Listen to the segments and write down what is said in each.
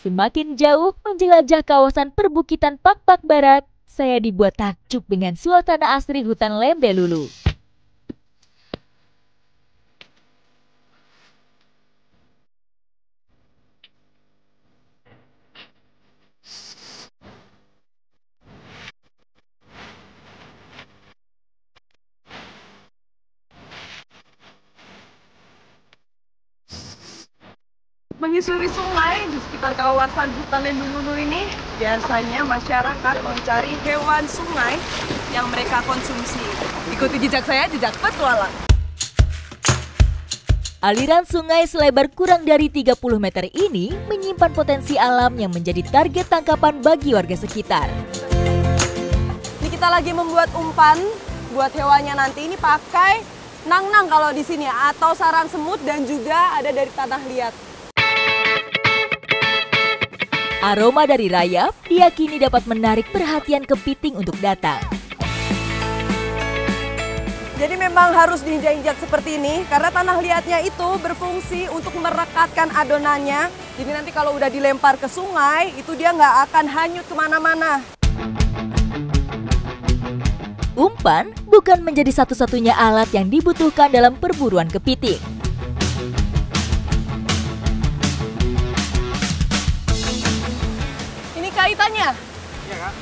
Semakin jauh menjelajah kawasan perbukitan Pakpak Barat, saya dibuat takjub dengan suasana asri hutan Lembelulu. Menyusuri sungai di sekitar kawasan hutan Lembelulu ini, biasanya masyarakat mencari hewan sungai yang mereka konsumsi. Ikuti jejak saya, jejak petualang. Aliran sungai selebar kurang dari 30 meter ini menyimpan potensi alam yang menjadi target tangkapan bagi warga sekitar. Ini kita lagi membuat umpan buat hewannya nanti. Ini pakai nang-nang kalau di sini, atau sarang semut, dan juga ada dari tanah liat. Aroma dari rayap diyakini dapat menarik perhatian kepiting untuk datang. Jadi memang harus diinjak-injak seperti ini karena tanah liatnya itu berfungsi untuk merekatkan adonannya. Jadi nanti kalau udah dilempar ke sungai, itu dia nggak akan hanyut kemana-mana. Umpan bukan menjadi satu-satunya alat yang dibutuhkan dalam perburuan kepiting. Kaitannya? Iya, Kak.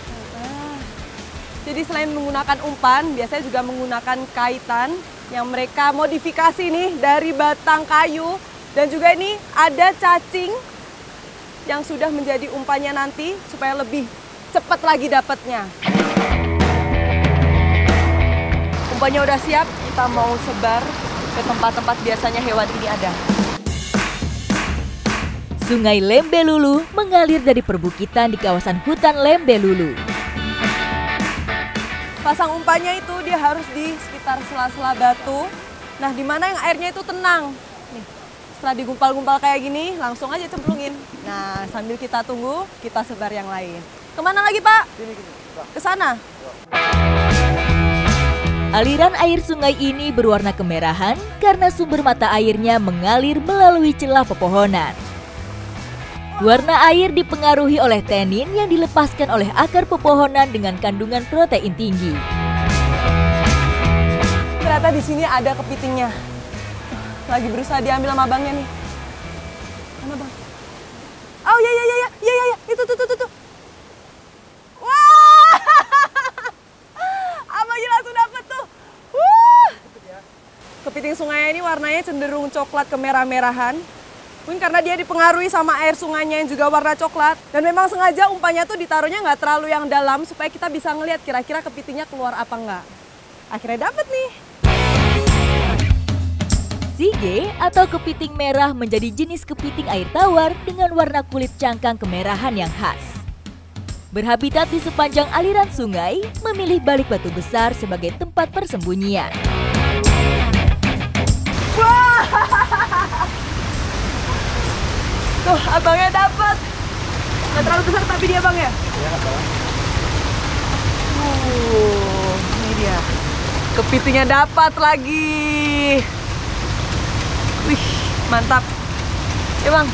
Jadi selain menggunakan umpan, biasanya juga menggunakan kaitan yang mereka modifikasi nih dari batang kayu. Dan juga ini ada cacing yang sudah menjadi umpannya nanti supaya lebih cepat lagi dapatnya. Umpannya udah siap, kita mau sebar ke tempat-tempat biasanya hewan ini ada. Sungai Lembelulu mengalir dari perbukitan di kawasan hutan Lembelulu. Pasang umpannya itu dia harus di sekitar sela-sela batu. Nah, di mana yang airnya itu tenang. Nih, setelah digumpal-gumpal kayak gini, langsung aja cemplungin. Nah, sambil kita tunggu, kita sebar yang lain. Kemana lagi, Pak? Ke sana. Aliran air sungai ini berwarna kemerahan karena sumber mata airnya mengalir melalui celah pepohonan. Warna air dipengaruhi oleh tenin yang dilepaskan oleh akar pepohonan dengan kandungan protein tinggi. Ternyata di sini ada kepitingnya. Lagi berusaha diambil sama abangnya nih. Mana, Bang? Oh, ya, itu. Wah! Abangnya langsung dapet tuh. Kepiting sungai ini warnanya cenderung coklat kemerah-merahan. Mungkin karena dia dipengaruhi sama air sungainya yang juga warna coklat. Dan memang sengaja umpannya tuh ditaruhnya nggak terlalu yang dalam supaya kita bisa ngelihat kira-kira kepitingnya keluar apa nggak. Akhirnya dapet nih. Sige atau kepiting merah menjadi jenis kepiting air tawar dengan warna kulit cangkang kemerahan yang khas. Berhabitat di sepanjang aliran sungai, memilih balik batu besar sebagai tempat persembunyian. Wah! Tuh, abangnya dapat. Nggak terlalu besar tapi dia, Bang, ya? Iya, Bang. Ini dia. Kepitingnya dapat lagi. Wih, mantap. Ya, Bang.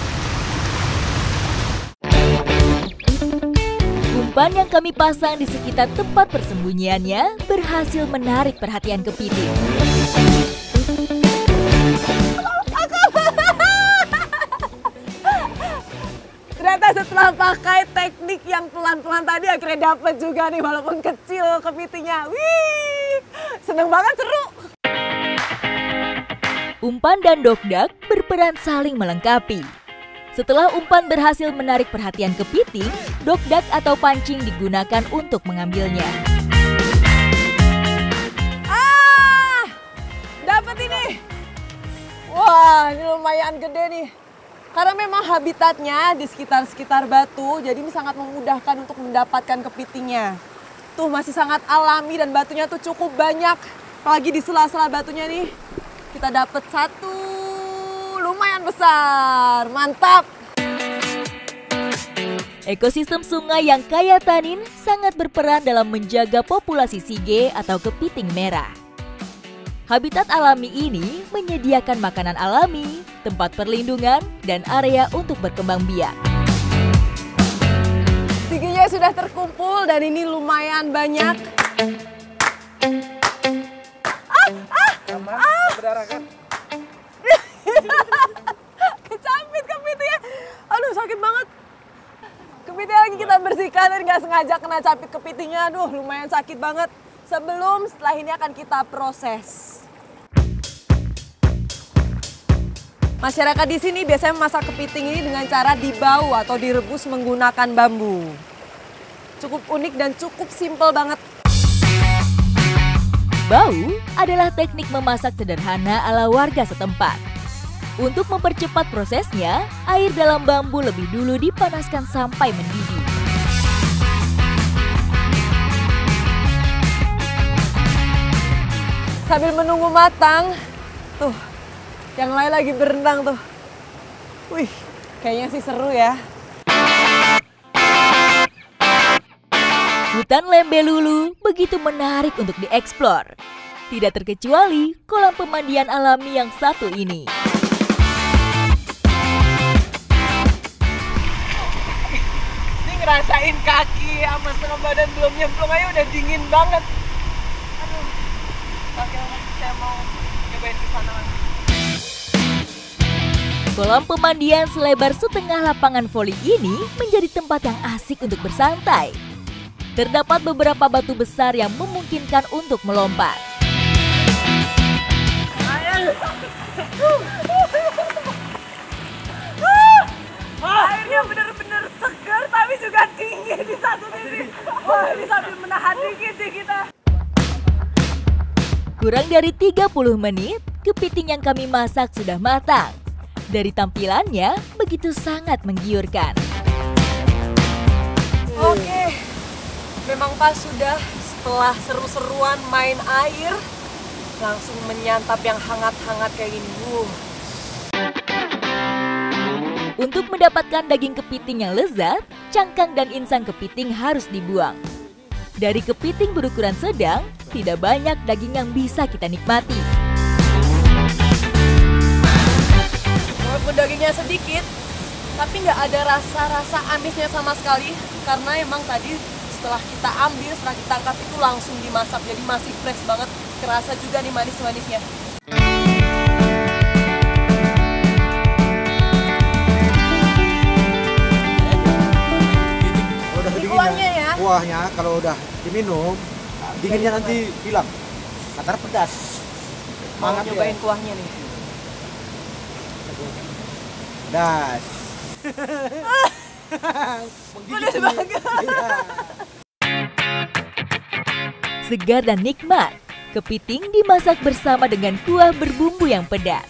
Umpan yang kami pasang di sekitar tempat persembunyiannya berhasil menarik perhatian kepiting. Ternyata setelah pakai teknik yang pelan-pelan tadi akhirnya dapat juga nih walaupun kecil kepitingnya. Wih, seneng banget, seru. Umpan dan dokdak berperan saling melengkapi. Setelah umpan berhasil menarik perhatian kepiting, dokdak atau pancing digunakan untuk mengambilnya. Dapat ini. Wah, ini lumayan gede nih. Karena memang habitatnya di sekitar batu, jadi ini sangat memudahkan untuk mendapatkan kepitingnya. Tuh masih sangat alami dan batunya tuh cukup banyak. Apalagi di sela-sela batunya nih, kita dapat satu lumayan besar, mantap. Ekosistem sungai yang kaya tanin sangat berperan dalam menjaga populasi sige atau kepiting merah. Habitat alami ini menyediakan makanan alami, tempat perlindungan, dan area untuk berkembang biak. sudah terkumpul dan ini lumayan banyak. Berdarah kan? Kecapit kepitingnya. Aduh sakit banget. Kepitingnya lagi kita bersihkan dan nggak sengaja kena capit kepitingnya. Aduh lumayan sakit banget. Setelah ini akan kita proses. Masyarakat di sini biasanya memasak kepiting ini dengan cara dibau atau direbus menggunakan bambu. Cukup unik dan cukup simpel banget. Bau adalah teknik memasak sederhana ala warga setempat. Untuk mempercepat prosesnya, air dalam bambu lebih dulu dipanaskan sampai mendidih. Sambil menunggu matang, tuh yang lain lagi berenang tuh. Wih, kayaknya sih seru ya. Hutan Lembelulu begitu menarik untuk dieksplor. Tidak terkecuali kolam pemandian alami yang satu ini. Ini ngerasain kaki sama setengah badan belum nyemplung aja udah dingin banget. Aduh, oke, saya mau nyobain ke sana lagi. Kolam pemandian selebar setengah lapangan voli ini menjadi tempat yang asik untuk bersantai. Terdapat beberapa batu besar yang memungkinkan untuk melompat. Airnya benar-benar segar tapi juga tinggi di satu sisi. Wah, ini sambil menahan dingin sih kita. Kurang dari 30 menit, kepiting yang kami masak sudah matang. Dari tampilannya, begitu sangat menggiurkan. Oke, memang pas sudah setelah seru-seruan main air, langsung menyantap yang hangat-hangat kayak gini. Untuk mendapatkan daging kepiting yang lezat, cangkang dan insang kepiting harus dibuang. Dari kepiting berukuran sedang, tidak banyak daging yang bisa kita nikmati. Walaupun dagingnya sedikit, tapi nggak ada rasa-rasa amisnya sama sekali. Karena emang tadi setelah kita ambil, setelah kita angkat itu langsung dimasak. Jadi masih fresh banget, kerasa juga nih manis-manisnya. Kuahnya ya? Kuahnya kalau udah diminum, dinginnya nanti hilang. Karena pedas. Mau Mangap nyobain ya. kuahnya nih. Das. Pedas banget. Segar dan nikmat, kepiting dimasak bersama dengan kuah berbumbu yang pedas.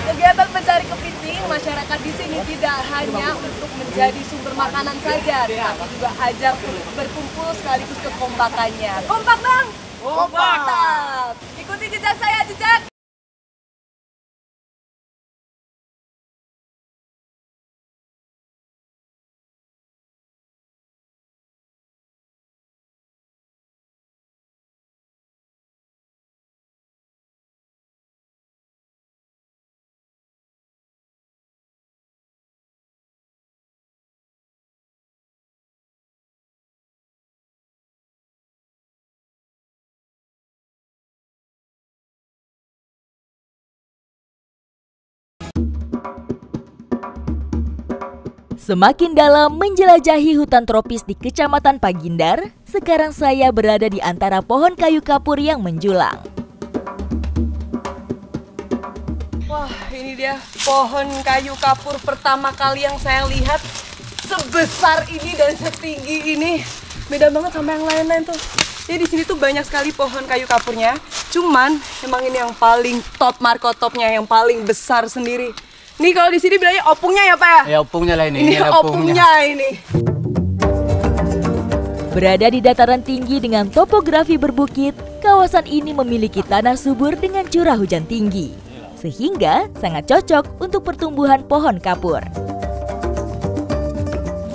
Kegiatan mencari kepiting masyarakat di sini tidak hanya untuk menjadi sumber makanan saja, tapi juga ajang untuk berkumpul sekaligus kekompakannya. Kompak bang! Kompak! Mantap! Ikuti jejak saya, jejak! Semakin dalam menjelajahi hutan tropis di Kecamatan Pagindar, sekarang saya berada di antara pohon kayu kapur yang menjulang. Wah, ini dia pohon kayu kapur pertama kali yang saya lihat. Sebesar ini dan setinggi ini. Beda banget sama yang lain-lain tuh. Jadi di sini tuh banyak sekali pohon kayu kapurnya. Cuman emang ini yang paling top, markotopnya yang paling besar sendiri. Nih kalau di sini bilangnya opungnya ya Pak ya? Ya opungnya lah ini. Ini opungnya ini. Berada di dataran tinggi dengan topografi berbukit, kawasan ini memiliki tanah subur dengan curah hujan tinggi. Sehingga sangat cocok untuk pertumbuhan pohon kapur.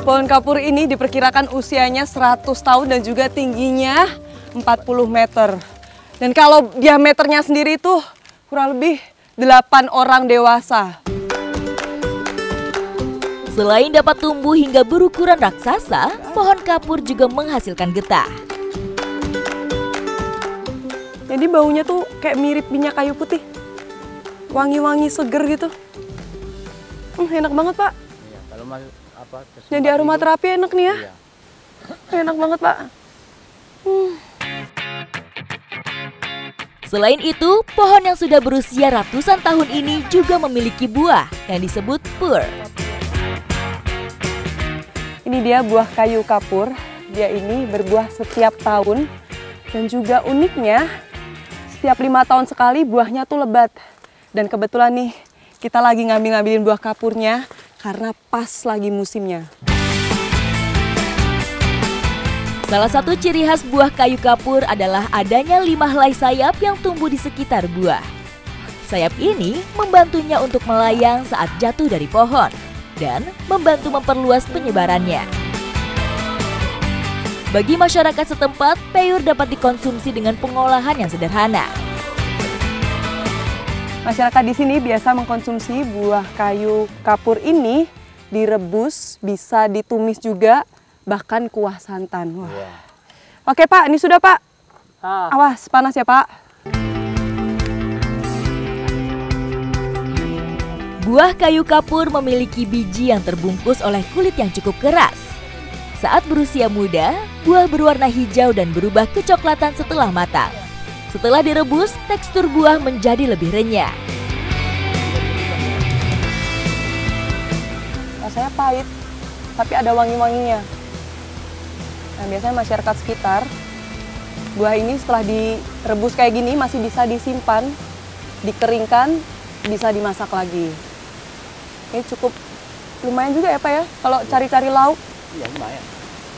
Pohon kapur ini diperkirakan usianya 100 tahun dan juga tingginya 40 meter. Dan kalau diameternya sendiri tuh kurang lebih 8 orang dewasa. Selain dapat tumbuh hingga berukuran raksasa, pohon kapur juga menghasilkan getah. Jadi baunya tuh kayak mirip minyak kayu putih. Wangi-wangi seger gitu. Enak banget, Pak. Iya, kalau Jadi aromaterapi enak nih ya. Iya. Enak banget, Pak. Selain itu, pohon yang sudah berusia ratusan tahun ini juga memiliki buah yang disebut pur. Ini dia buah kayu kapur. Dia ini berbuah setiap tahun. Dan juga uniknya, setiap 5 tahun sekali buahnya tuh lebat. Dan kebetulan nih, kita lagi ngambil-ngambilin buah kapurnya karena pas lagi musimnya. Salah satu ciri khas buah kayu kapur adalah adanya 5 helai sayap yang tumbuh di sekitar buah. Sayap ini membantunya untuk melayang saat jatuh dari pohon dan membantu memperluas penyebarannya. Bagi masyarakat setempat, peyur dapat dikonsumsi dengan pengolahan yang sederhana. Masyarakat di sini biasa mengkonsumsi buah kayu kapur ini direbus, bisa ditumis juga, bahkan kuah santan. Wah. Iya. Oke Pak, ini sudah Pak. Awas, panas ya Pak. Buah kayu kapur memiliki biji yang terbungkus oleh kulit yang cukup keras. Saat berusia muda, buah berwarna hijau dan berubah kecoklatan setelah matang. Setelah direbus, tekstur buah menjadi lebih renyah. Rasanya pahit, tapi ada wangi-wanginya. Nah, biasanya masyarakat sekitar, buah ini setelah direbus kayak gini masih bisa disimpan, dikeringkan, bisa dimasak lagi. Ini cukup lumayan juga ya Pak ya, kalau cari-cari lauk. Iya, lumayan.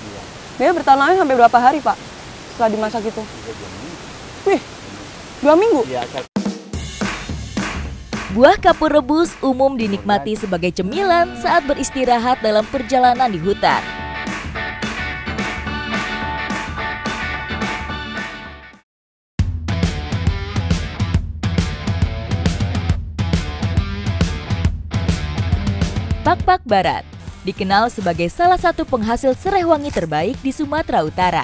Iya. Dia bertahan lama sampai berapa hari Pak setelah dimasak itu? Wih, 2 minggu? Iya. Buah kapur rebus umum dinikmati sebagai cemilan saat beristirahat dalam perjalanan di hutan. Pak-Pak Barat dikenal sebagai salah satu penghasil serai wangi terbaik di Sumatera Utara.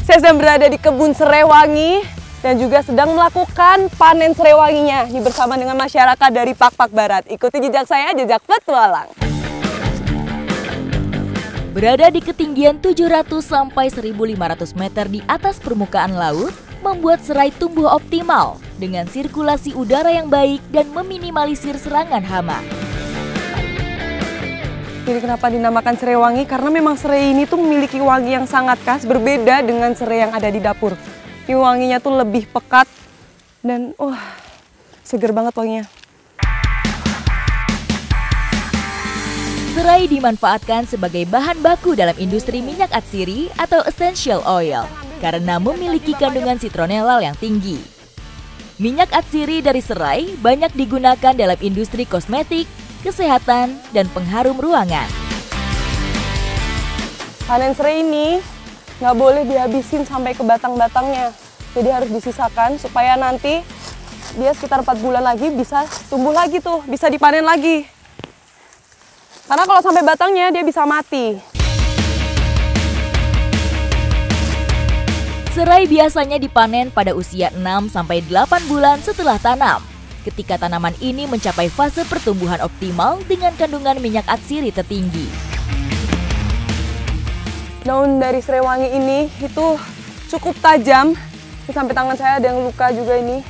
Saya sedang berada di kebun serai wangi dan juga sedang melakukan panen serai wanginya ini bersama dengan masyarakat dari Pak-Pak Barat. Ikuti jejak saya, jejak petualang. Berada di ketinggian 700 sampai 1.500 meter di atas permukaan laut, membuat serai tumbuh optimal dengan sirkulasi udara yang baik dan meminimalisir serangan hama. Jadi kenapa dinamakan serai wangi? Karena memang serai ini tuh memiliki wangi yang sangat khas, berbeda dengan serai yang ada di dapur. Ini wanginya tuh lebih pekat dan seger banget wanginya. Serai dimanfaatkan sebagai bahan baku dalam industri minyak atsiri atau essential oil karena memiliki kandungan citronellal yang tinggi. Minyak atsiri dari serai banyak digunakan dalam industri kosmetik, kesehatan, dan pengharum ruangan. Panen serai ini nggak boleh dihabisin sampai ke batang-batangnya. Jadi harus disisakan supaya nanti dia sekitar 4 bulan lagi bisa tumbuh lagi tuh, bisa dipanen lagi. Karena kalau sampai batangnya dia bisa mati. Serai biasanya dipanen pada usia 6-8 bulan setelah tanam. Ketika tanaman ini mencapai fase pertumbuhan optimal dengan kandungan minyak atsiri tertinggi. Daun dari serai wangi ini itu cukup tajam. Sampai tangan saya ada yang luka juga ini.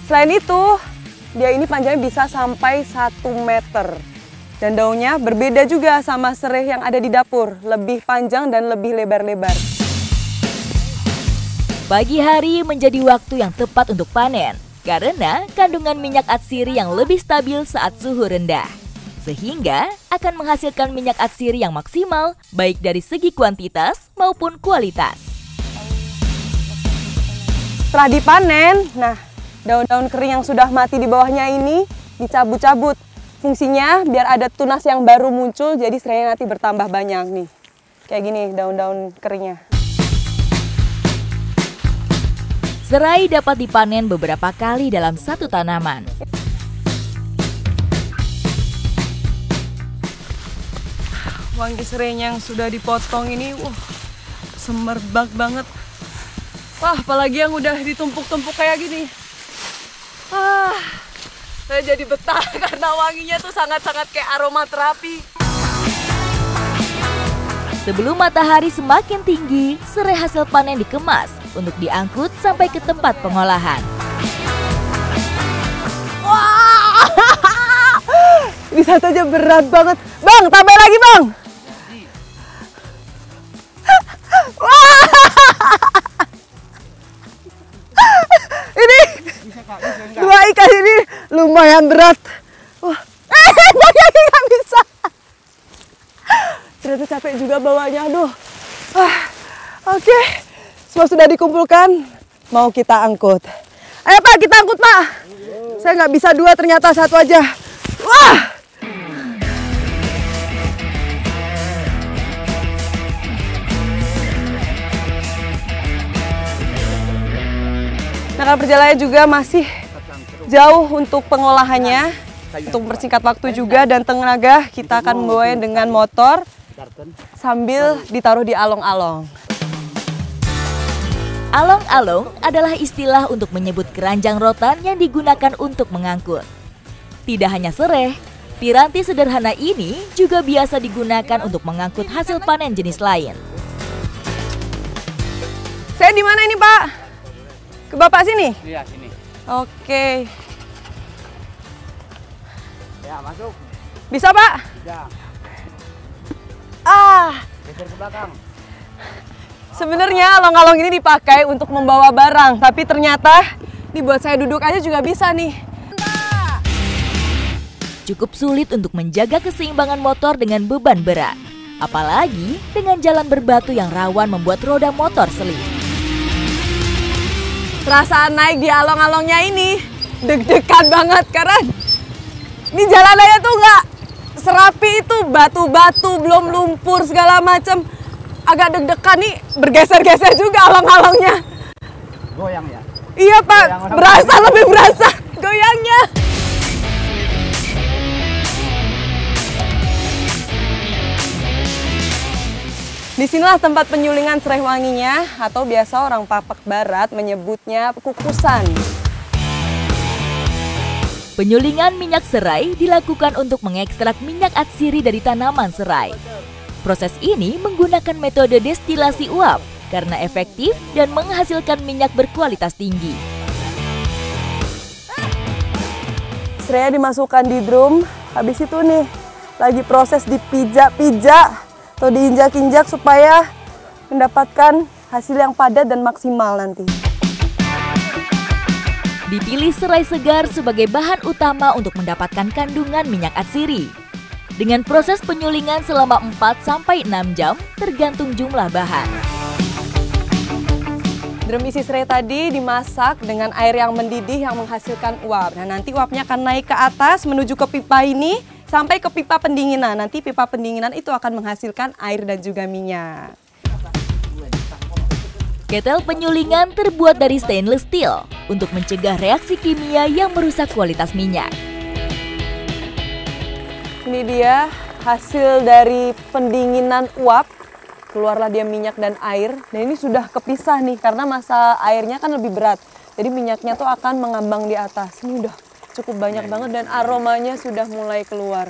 Selain itu, dia ini panjangnya bisa sampai 1 meter. Dan daunnya berbeda juga sama serai yang ada di dapur. Lebih panjang dan lebih lebar-lebar. Pagi hari menjadi waktu yang tepat untuk panen. Karena kandungan minyak atsiri yang lebih stabil saat suhu rendah. Sehingga akan menghasilkan minyak atsiri yang maksimal baik dari segi kuantitas maupun kualitas. Setelah dipanen, nah daun-daun kering yang sudah mati di bawahnya ini dicabut-cabut. Fungsinya biar ada tunas yang baru muncul jadi serainya nanti bertambah banyak nih. Kayak gini daun-daun keringnya. Serai dapat dipanen beberapa kali dalam satu tanaman. wangi serainya yang sudah dipotong ini, semerbak banget. Wah, apalagi yang udah ditumpuk-tumpuk kayak gini. Saya jadi betah karena wanginya tuh sangat-sangat kayak aroma terapi. Sebelum matahari semakin tinggi, serai hasil panen dikemas untuk diangkut sampai ke tempat pengolahan. Wah, ini satu aja berat banget. Bang, tambah lagi bang. Wah, ini dua ikan ini lumayan berat. Wah, nggak bisa. Ternyata capek juga bawanya, aduh. Oke, semua sudah dikumpulkan, mau kita angkut. Ayo Pak, kita angkut Pak. Saya nggak bisa dua, ternyata satu aja. Wah! Nah, perjalanannya juga masih jauh untuk pengolahannya. Untuk mempersingkat waktu juga dan tenaga, kita akan membawanya dengan motor sambil ditaruh di along-along. Along-along adalah istilah untuk menyebut keranjang rotan yang digunakan untuk mengangkut. Tidak hanya serai, piranti sederhana ini juga biasa digunakan untuk mengangkut hasil panen jenis lain. Saya di mana ini Pak? Ke Bapak sini? Iya, sini. Oke. Ya, masuk. Bisa Pak? Bisa. Geser ke belakang. Sebenarnya along-along ini dipakai untuk membawa barang, tapi ternyata dibuat saya duduk aja juga bisa nih. Cukup sulit untuk menjaga keseimbangan motor dengan beban berat. Apalagi dengan jalan berbatu yang rawan membuat roda motor selip. Perasaan naik di along-alongnya ini deg-degan banget karena ini jalanannya tuh nggak serapi itu, batu-batu, belum lumpur segala macam. Agak deg-degan nih, bergeser-geser juga along-alongnya. Goyang ya? Iya Pak, berasa, lebih berasa goyangnya. Disinilah tempat penyulingan serai wanginya, atau biasa orang Papak Barat menyebutnya kukusan. Penyulingan minyak serai dilakukan untuk mengekstrak minyak atsiri dari tanaman serai. Proses ini menggunakan metode destilasi uap karena efektif dan menghasilkan minyak berkualitas tinggi. Serai dimasukkan di drum, habis itu nih lagi proses dipijak-pijak atau diinjak-injak supaya mendapatkan hasil yang padat dan maksimal nanti. Dipilih serai segar sebagai bahan utama untuk mendapatkan kandungan minyak atsiri. Dengan proses penyulingan selama 4-6 jam tergantung jumlah bahan. Drum isi serai tadi dimasak dengan air yang mendidih yang menghasilkan uap. Nah, nanti uapnya akan naik ke atas menuju ke pipa ini sampai ke pipa pendinginan. Nanti pipa pendinginan itu akan menghasilkan air dan juga minyak. Ketel penyulingan terbuat dari stainless steel untuk mencegah reaksi kimia yang merusak kualitas minyak. Ini dia hasil dari pendinginan uap. Keluarlah dia minyak dan air. Dan ini sudah kepisah nih karena masa airnya kan lebih berat. Jadi minyaknya tuh akan mengambang di atas. Ini udah cukup banyak banget dan aromanya sudah mulai keluar.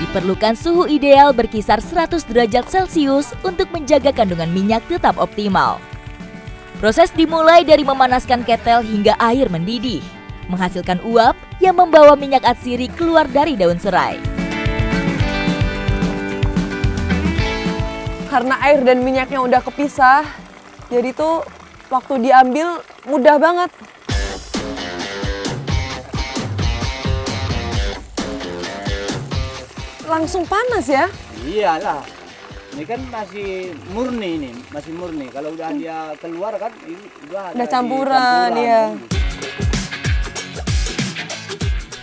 Diperlukan suhu ideal berkisar 100 derajat Celcius untuk menjaga kandungan minyak tetap optimal. Proses dimulai dari memanaskan ketel hingga air mendidih, menghasilkan uap yang membawa minyak atsiri keluar dari daun serai. Karena air dan minyaknya udah kepisah, jadi tuh waktu diambil mudah banget. Langsung panas ya? Iyalah. Ini kan masih murni ini, masih murni. Kalau udah dia keluar kan ini udah campuran ya.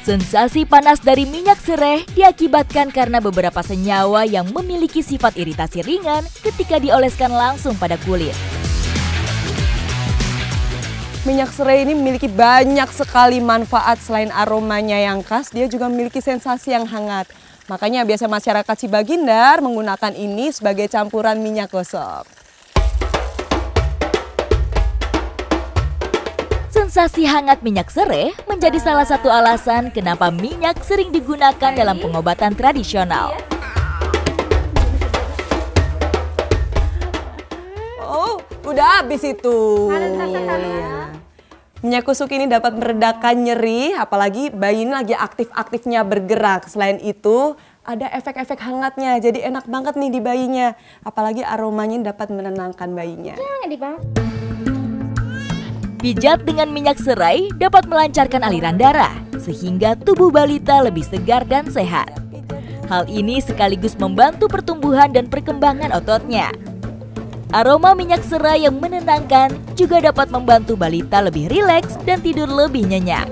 Sensasi panas dari minyak serai diakibatkan karena beberapa senyawa yang memiliki sifat iritasi ringan ketika dioleskan langsung pada kulit. Minyak serai ini memiliki banyak sekali manfaat. Selain aromanya yang khas, dia juga memiliki sensasi yang hangat. Makanya biasa masyarakat Sibagindar menggunakan ini sebagai campuran minyak gosok. Sensasi hangat minyak serai menjadi salah satu alasan kenapa minyak sering digunakan dalam pengobatan tradisional. Oh, udah habis itu. Minyak kusuk ini dapat meredakan nyeri, apalagi bayi ini lagi aktif-aktifnya bergerak. Selain itu, ada efek-efek hangatnya, jadi enak banget nih di bayinya. Apalagi aromanya dapat menenangkan bayinya. Pijat dengan minyak serai dapat melancarkan aliran darah, sehingga tubuh balita lebih segar dan sehat. Hal ini sekaligus membantu pertumbuhan dan perkembangan ototnya. Aroma minyak serai yang menenangkan juga dapat membantu balita lebih rileks dan tidur lebih nyenyak.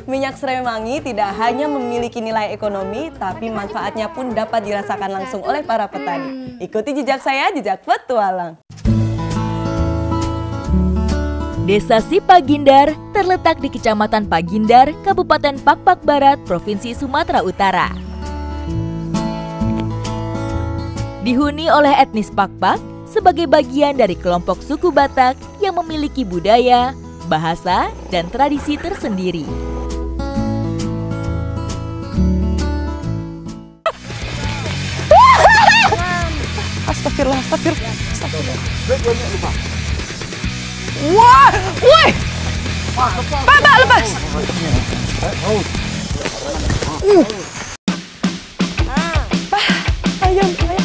Minyak serai wangi tidak hanya memiliki nilai ekonomi, tapi manfaatnya pun dapat dirasakan langsung oleh para petani. Ikuti jejak saya, jejak petualang. Desa Sipagindar terletak di Kecamatan Pagindar, Kabupaten Pakpak Barat, Provinsi Sumatera Utara. Dihuni oleh etnis Pakpak sebagai bagian dari kelompok suku Batak yang memiliki budaya, bahasa, dan tradisi tersendiri. Astagfirullah, astagfirullah, astagfirullah. Wah, woi! Pak, lepas! Ayam, ayam.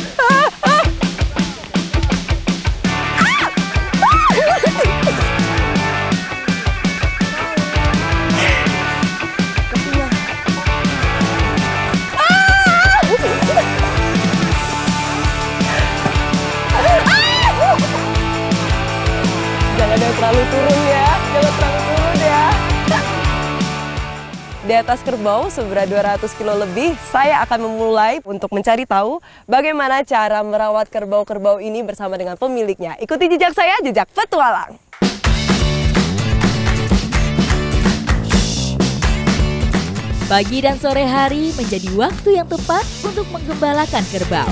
Jangan terlalu turun ya, jangan terlalu turun ya. Di atas kerbau seberat 200 kilo lebih, saya akan memulai untuk mencari tahu bagaimana cara merawat kerbau-kerbau ini bersama dengan pemiliknya. Ikuti jejak saya, jejak petualang. Pagi dan sore hari menjadi waktu yang tepat untuk menggembalakan kerbau.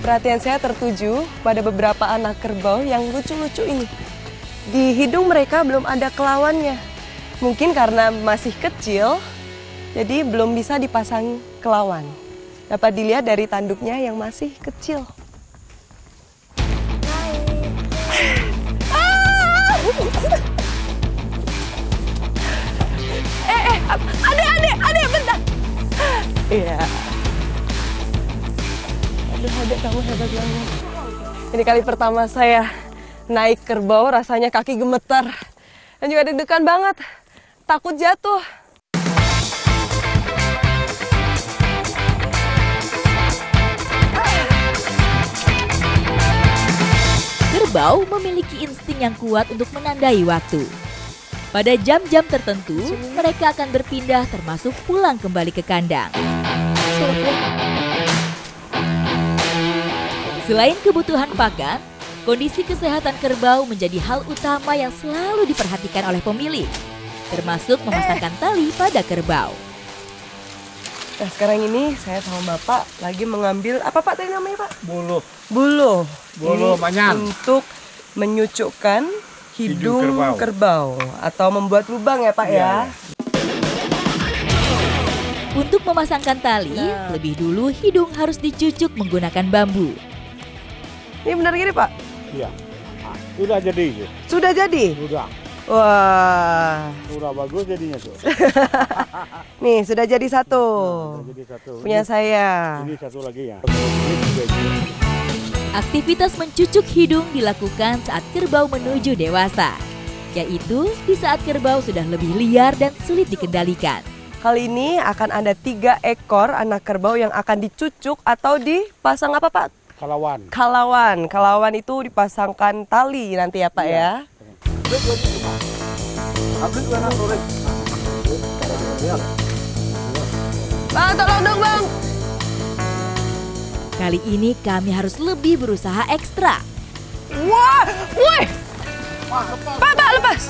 Perhatian saya tertuju pada beberapa anak kerbau yang lucu-lucu ini. Di hidung mereka belum ada kelawannya. Mungkin karena masih kecil, jadi belum bisa dipasang kelawan. Dapat dilihat dari tanduknya yang masih kecil. Adek, bentar. Iya. Aduh, adek, kamu hebat banget. Ini kali pertama saya naik kerbau, rasanya kaki gemetar. Dan juga deg-degan banget, takut jatuh. Kerbau memiliki insting yang kuat untuk menandai waktu. Pada jam-jam tertentu, mereka akan berpindah termasuk pulang kembali ke kandang. Selain kebutuhan pakan, kondisi kesehatan kerbau menjadi hal utama yang selalu diperhatikan oleh pemilik, termasuk memasangkan tali pada kerbau. Nah, sekarang ini saya sama Bapak lagi mengambil, apa Pak tadi namanya Pak? Buluh. Buluh. Buluh Ini manyan. untuk menyucukkan hidung kerbau atau membuat lubang ya Pak ya. Untuk memasangkan tali, lebih dulu hidung harus dicucuk menggunakan bambu. Ini benar gini Pak? Iya. Nah, sudah jadi. Sudah jadi? Sudah. Wah. Sudah bagus jadinya tuh. Nih sudah jadi satu. Sudah jadi satu. Punya saya. Ini satu lagi ya. Aktivitas mencucuk hidung dilakukan saat kerbau menuju dewasa, yaitu di saat kerbau sudah lebih liar dan sulit dikendalikan. Kali ini akan ada 3 ekor anak kerbau yang akan dicucuk atau dipasang apa Pak? Kalawan. Kalawan. Kalawan itu dipasangkan tali nanti ya Pak ya. Bang, tolong dong Bang. Kali ini kami harus lebih berusaha ekstra. Wah, woi. Pak, lepas.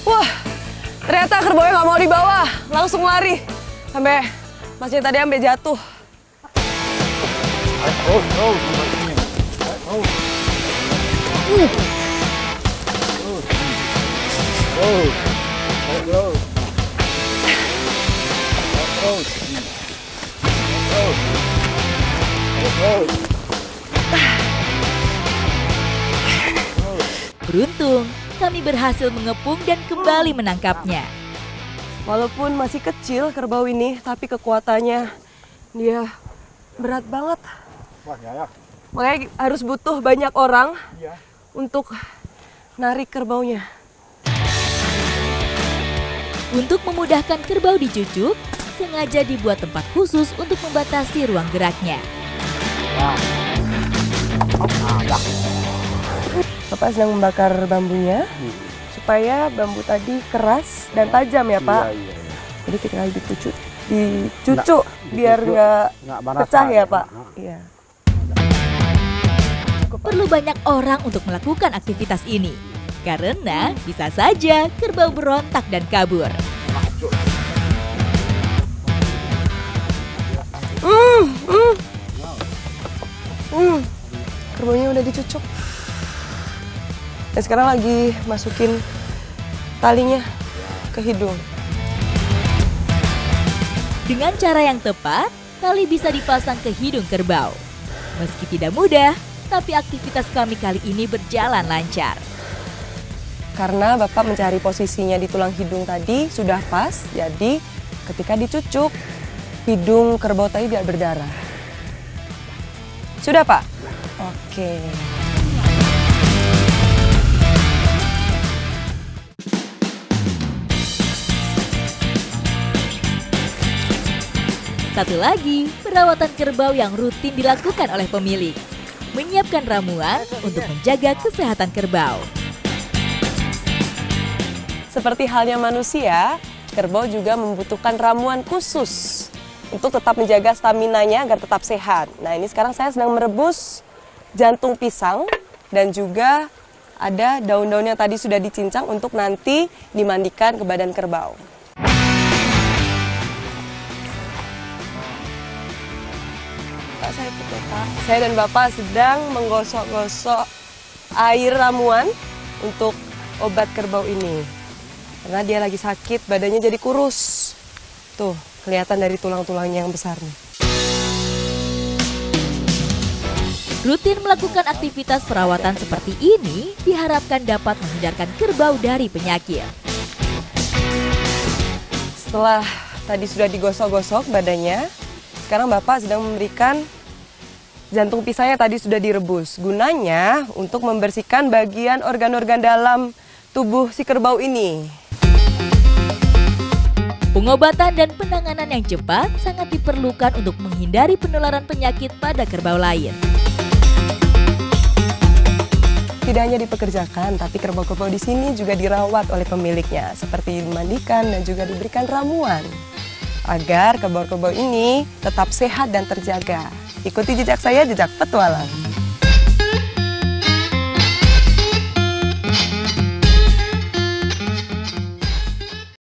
Wah, ternyata kerbaunya nggak mau dibawa, langsung lari. Sampai masnya tadi sampai jatuh. Beruntung, kami berhasil mengepung dan kembali menangkapnya. Walaupun masih kecil kerbau ini, tapi kekuatannya dia berat banget. Wah, ya. Makanya harus butuh banyak orang untuk narik kerbaunya. Untuk memudahkan kerbau dicucuk, sengaja dibuat tempat khusus untuk membatasi ruang geraknya. Bapak sedang membakar bambunya supaya bambu tadi keras dan tajam ya Pak. Iya. Jadi ketika dicucuk biar nggak pecah ya Pak. Iya. Perlu banyak orang untuk melakukan aktivitas ini. Karena bisa saja kerbau berontak dan kabur. Kerbaunya udah dicucuk. Dan sekarang lagi masukin talinya ke hidung. Dengan cara yang tepat, tali bisa dipasang ke hidung kerbau. Meski tidak mudah, tapi aktivitas kami kali ini berjalan lancar. Karena Bapak mencari posisinya di tulang hidung tadi sudah pas, jadi ketika dicucuk, hidung kerbau tadi tidak berdarah. Sudah Pak? Oke. Satu lagi, perawatan kerbau yang rutin dilakukan oleh pemilik. Menyiapkan ramuan untuk menjaga kesehatan kerbau. Seperti halnya manusia, kerbau juga membutuhkan ramuan khusus untuk tetap menjaga staminanya agar tetap sehat. Nah, ini sekarang saya sedang merebus jantung pisang dan juga ada daun-daun yang tadi sudah dicincang untuk nanti dimandikan ke badan kerbau. Saya dan Bapak sedang menggosok-gosok air ramuan untuk obat kerbau ini. Karena dia lagi sakit, badannya jadi kurus. Tuh, kelihatan dari tulang-tulangnya yang besar nih. Rutin melakukan aktivitas perawatan seperti ini diharapkan dapat menghindarkan kerbau dari penyakit. Setelah tadi sudah digosok-gosok badannya, sekarang Bapak sedang memberikan jantung pisangnya tadi sudah direbus. Gunanya untuk membersihkan bagian organ-organ dalam tubuh si kerbau ini. Pengobatan dan penanganan yang cepat sangat diperlukan untuk menghindari penularan penyakit pada kerbau lain. Tidak hanya dipekerjakan, tapi kerbau-kerbau di sini juga dirawat oleh pemiliknya, seperti dimandikan dan juga diberikan ramuan. Agar kerbau-kerbau ini tetap sehat dan terjaga. Ikuti jejak saya, jejak petualang.